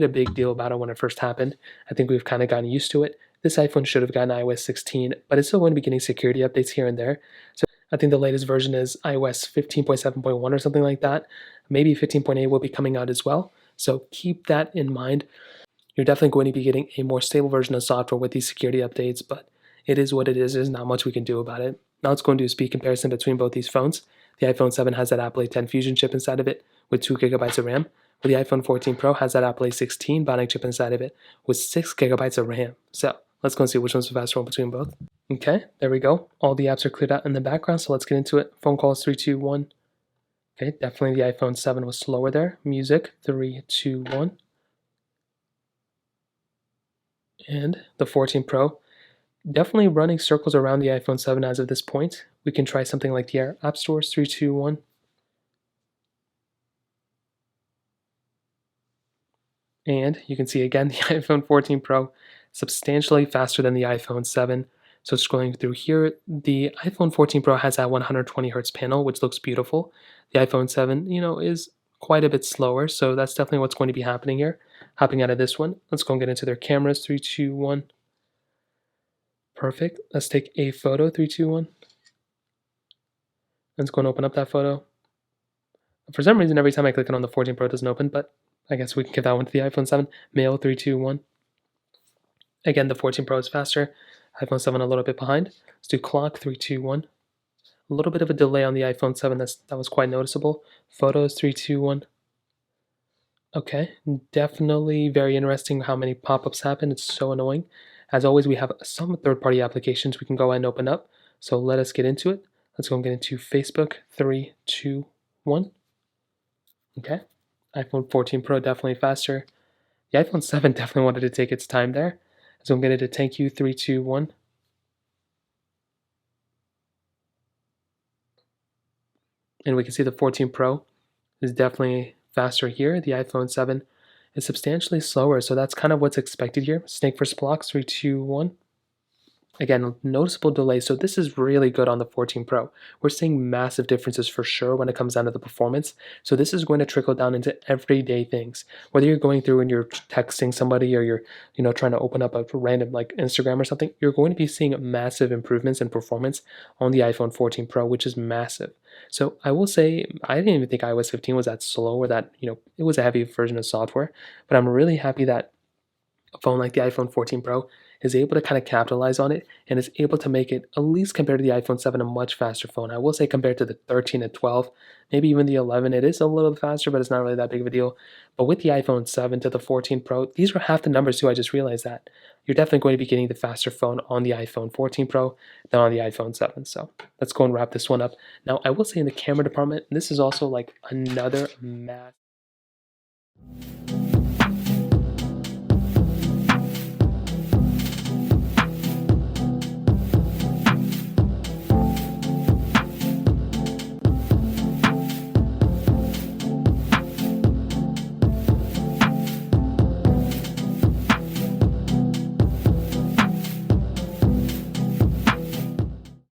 a big deal about it when it first happened. I think we've kind of gotten used to it. This iPhone should have gotten iOS 16, but it's still going to be getting security updates here and there. So I think the latest version is iOS 15.7.1 or something like that. Maybe 15.8 will be coming out as well. So keep that in mind. You're definitely going to be getting a more stable version of software with these security updates, but it is what it is. There's not much we can do about it. Now let's go and do a speed comparison between both these phones. The iPhone 7 has that Apple A10 Fusion chip inside of it with 2 gigabytes of RAM, where the iPhone 14 Pro has that Apple A16 Bionic chip inside of it with 6 gigabytes of RAM. So let's go and see which one's the faster one between both. Okay, there we go. All the apps are cleared out in the background, so let's get into it. Phone calls 3, 2, 1. Okay, definitely the iPhone 7 was slower there. Music 3, 2, 1. And the 14 Pro, definitely running circles around the iPhone 7 as of this point. We can try something like the App Stores 3, 2, 1. And you can see again the iPhone 14 Pro substantially faster than the iPhone 7. So scrolling through here, the iPhone 14 Pro has that 120 hertz panel, which looks beautiful. The iPhone 7, is quite a bit slower. So that's definitely what's going to be happening here. Hopping out of this one, let's go and get into their cameras. 3, 2, 1. Perfect. Let's take a photo. 3, 2, 1. Let's go and open up that photo. For some reason, every time I click it on the 14 Pro, it doesn't open, but I guess we can give that one to the iPhone 7. Mail 3, 2, 1. Again, the 14 Pro is faster. iPhone 7 a little bit behind. Let's do clock 3, 2, 1. A little bit of a delay on the iPhone 7. That was quite noticeable. Photos 3, 2, 1. Okay, definitely very interesting how many pop-ups happen. It's so annoying. As always, we have some third-party applications we can go ahead and open up. So let us get into it. Let's go and get into Facebook. 3, 2, 1. Okay, iPhone 14 Pro definitely faster. The iPhone 7 definitely wanted to take its time there. So I'm going to thank you. 3, 2, 1. And we can see the 14 Pro is definitely faster here. The iPhone 7 is substantially slower, so that's kind of what's expected here. Snake versus blocks, 3, 2, 1. Again, noticeable delay, so this is really good on the 14 Pro. We're seeing massive differences for sure when it comes down to the performance. So this is going to trickle down into everyday things. Whether you're going through and you're texting somebody or you're trying to open up a random like Instagram or something, you're going to be seeing massive improvements in performance on the iPhone 14 Pro, which is massive. So I will say I didn't even think iOS 15 was that slow or that it was a heavy version of software, but I'm really happy that a phone like the iPhone 14 Pro is able to kind of capitalize on it and is able to make it, at least compared to the iPhone 7, a much faster phone. I will say compared to the 13 and 12, maybe even the 11, it is a little faster, but it's not really that big of a deal. But with the iPhone 7 to the 14 Pro, these were half the numbers too. I just realized that. You're definitely going to be getting the faster phone on the iPhone 14 Pro than on the iPhone 7. So let's go and wrap this one up. Now, I will say in the camera department, this is also like another massive